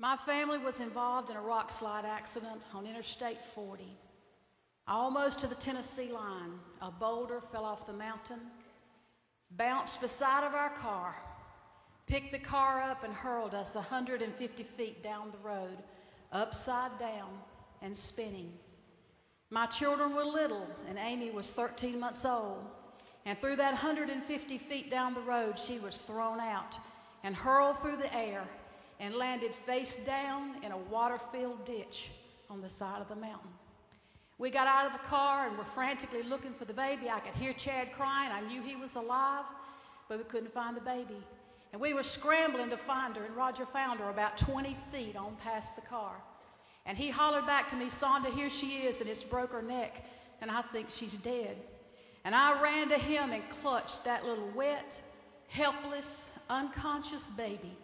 My family was involved in a rock slide accident on Interstate 40. Almost to the Tennessee line, a boulder fell off the mountain, bounced beside of our car, picked the car up and hurled us 150 feet down the road, upside down and spinning. My children were little, and Amy was 13 months old. And through that 150 feet down the road, she was thrown out and hurled through the air and landed face down in a water-filled ditch on the side of the mountain. We got out of the car and were frantically looking for the baby. I could hear Chad crying. I knew he was alive, but we couldn't find the baby. And we were scrambling to find her, and Roger found her about 20 feet on past the car. And he hollered back to me, "Sonda, here she is, and it's broke her neck, and I think she's dead." And I ran to him and clutched that little wet, helpless, unconscious baby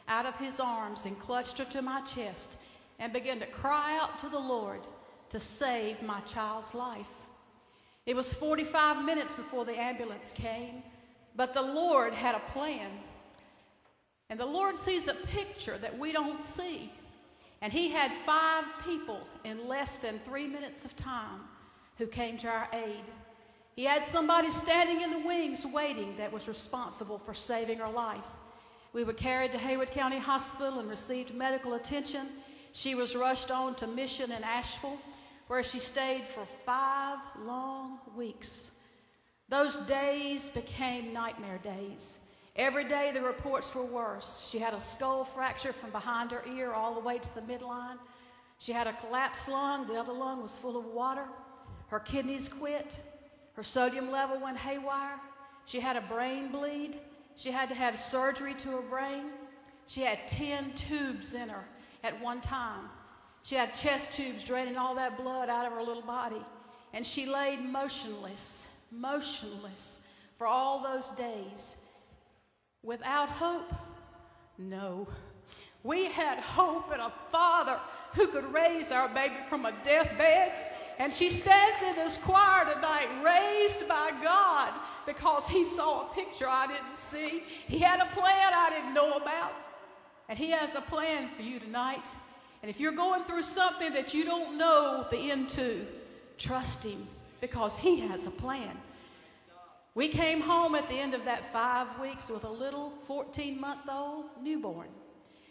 out of his arms and clutched her to my chest and began to cry out to the Lord to save my child's life. It was 45 minutes before the ambulance came, but the Lord had a plan. And the Lord sees a picture that we don't see. And he had 5 people in less than 3 minutes of time who came to our aid. He had somebody standing in the wings waiting that was responsible for saving her life. We were carried to Hayward County Hospital and received medical attention. She was rushed on to Mission in Asheville, where she stayed for 5 long weeks. Those days became nightmare days. Every day the reports were worse. She had a skull fracture from behind her ear all the way to the midline. She had a collapsed lung. The other lung was full of water. Her kidneys quit. Her sodium level went haywire. She had a brain bleed. She had to have surgery to her brain. She had 10 tubes in her at one time. She had chest tubes draining all that blood out of her little body. And she laid motionless for all those days. Without hope? No. We had hope in a Father who could raise our baby from a deathbed. And she stands in this choir tonight, raised by God, because he saw a picture I didn't see. He had a plan I didn't know about. And he has a plan for you tonight. And if you're going through something that you don't know the end to, trust him, because he has a plan. We came home at the end of that 5 weeks with a little 14-month-old newborn.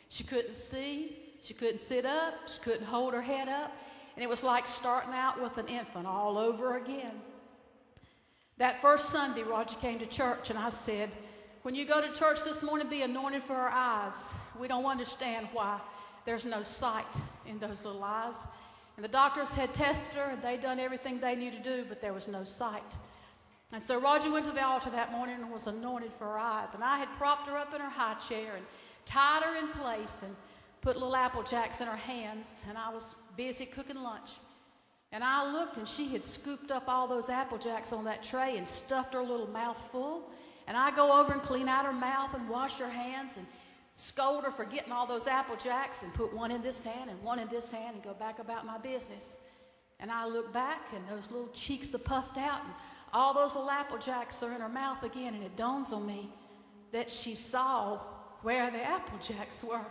She couldn't see, she couldn't sit up, she couldn't hold her head up, and it was like starting out with an infant all over again. That first Sunday, Roger came to church, and I said, "When you go to church this morning, be anointed for our eyes. We don't understand why there's no sight in those little eyes." And the doctors had tested her, and they'd done everything they knew to do, but there was no sight. And so Roger went to the altar that morning and was anointed for her eyes. And I had propped her up in her high chair and tied her in place and put little Apple Jacks in her hands. And I was busy cooking lunch. And I looked, and she had scooped up all those Apple Jacks on that tray and stuffed her little mouth full. And I go over and clean out her mouth and wash her hands and scold her for getting all those Apple Jacks and put one in this hand and one in this hand and go back about my business. And I look back, and those little cheeks are puffed out, and all those little Apple Jacks are in her mouth again, and it dawns on me that she saw where the Apple Jacks were.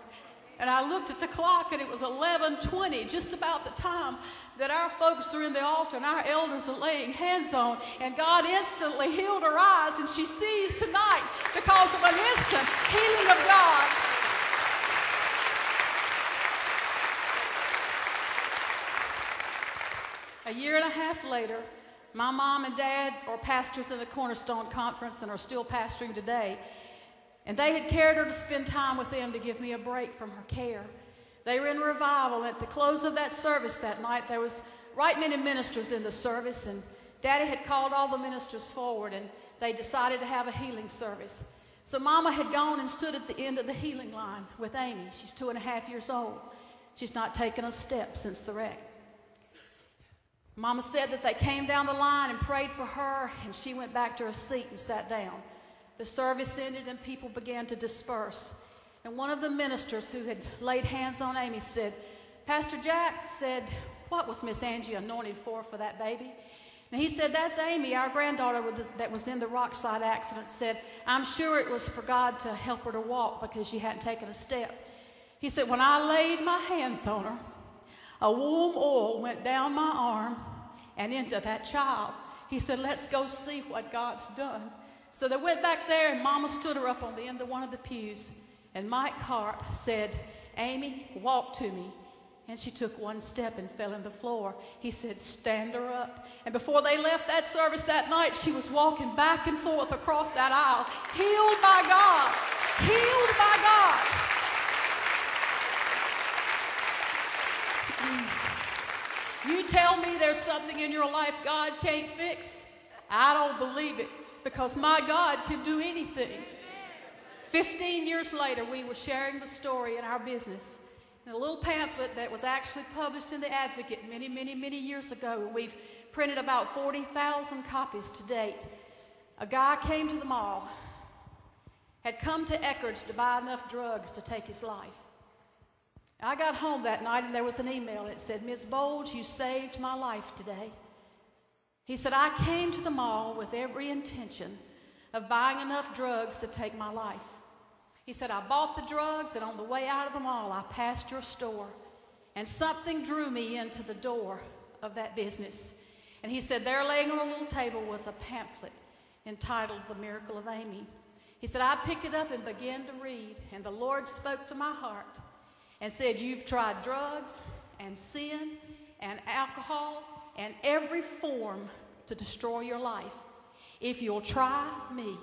And I looked at the clock, and it was 11:20, just about the time that our folks are in the altar and our elders are laying hands on, and God instantly healed her eyes, and she sees tonight because of an instant healing of God. A year and a half later, my mom and dad are pastors in the Cornerstone Conference and are still pastoring today. And they had carried her to spend time with them to give me a break from her care. They were in revival, and at the close of that service that night, there was right many ministers in the service, and Daddy had called all the ministers forward, and they decided to have a healing service. So Mama had gone and stood at the end of the healing line with Amy. She's 2.5 years old. She's not taken a step since the wreck. Mama said that they came down the line and prayed for her, and she went back to her seat and sat down. The service ended, and people began to disperse. And one of the ministers who had laid hands on Amy said, "Pastor Jack," said, "what was Miss Angie anointed for that baby?" And he said, "That's Amy, our granddaughter that was in the rock slide accident," said, "I'm sure it was for God to help her to walk because she hadn't taken a step." He said, when I laid my hands on her, a warm oil went down my arm and into that child. He said, let's go see what God's done. So they went back there, and Mama stood her up on the end of one of the pews. And Mike Harp said, Amy, walk to me. And she took one step and fell on the floor. He said, stand her up. And before they left that service that night, she was walking back and forth across that aisle, healed by God, healed by God. You tell me there's something in your life God can't fix? I don't believe it, because my God can do anything. 15 years later, we were sharing the story in our business. In a little pamphlet that was actually published in the Advocate many, many, many years ago. We've printed about 40,000 copies to date. A guy came to the mall, had come to Eckerd's to buy enough drugs to take his life. I got home that night, and there was an email. It said, Ms. Bowles, you saved my life today. He said, I came to the mall with every intention of buying enough drugs to take my life. He said, I bought the drugs, and on the way out of the mall, I passed your store, and something drew me into the door of that business. And he said, there laying on a little table was a pamphlet entitled The Miracle of Amy. He said, I picked it up and began to read, and the Lord spoke to my heart and said, you've tried drugs and sin and alcohol and every form to destroy your life. If you'll try me,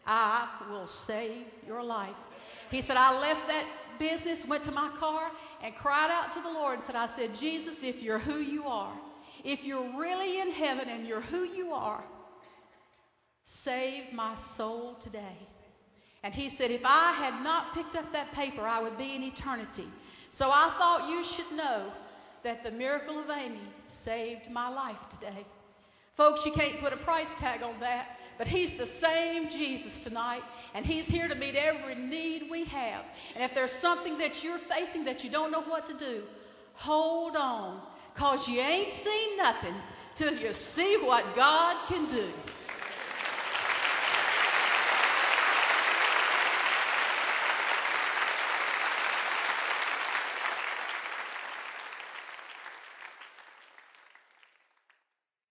I will save your life. He said, I left that business, went to my car, and cried out to the Lord and said, I said, Jesus, if you're who you are, if you're really in heaven and you're who you are, save my soul today. And he said, if I had not picked up that paper, I would be in eternity. So I thought you should know that the miracle of Amy saved my life today. Folks, you can't put a price tag on that. But he's the same Jesus tonight, and he's here to meet every need we have. And if there's something that you're facing that you don't know what to do, hold on, because you ain't seen nothing till you see what God can do.